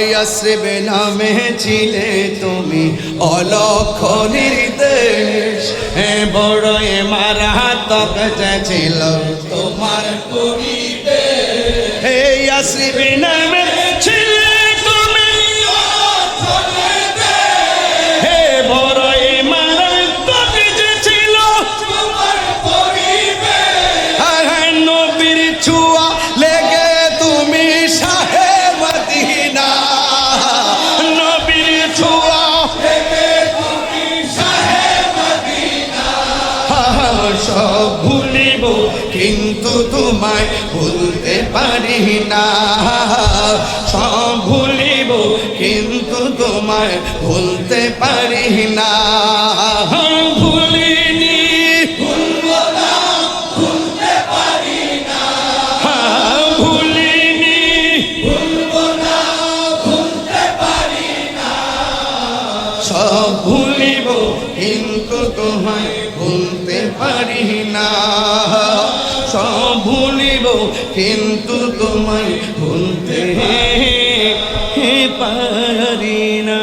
ইয়াসরিব নামে ছিলে তুমি অলক্ষ নির্দেশ, বড়ই মারাত্মক ছিল তোমার পরিবেশ। ইয়াসরিব নামে ছিলে তুমি অলক্ষ নির্দেশ, বড়ই মারাত্মক ছিল তোমার পরিবেশ। নবীর ছোঁয়া লেগে তুমি শাহে মদিনা, নবীর ছোঁয়া লেগে তুমি শাহে মদিনা। সব ভুলিব কিন্তু তোমায় ভুলতে পারি না, সব ভুলিব কিন্তু তোমায় ভুলতে পারি না। ভুলিনি ভুলবো না ভুলতে পারি না, ভুলিনি ভুলবো না ভুলতে পারি না। সব ভুলিব কিন্তু তোমায় ভুলতে পারি না, সব ভুলিব কিন্তু তোমায় ভুলতে পারি না।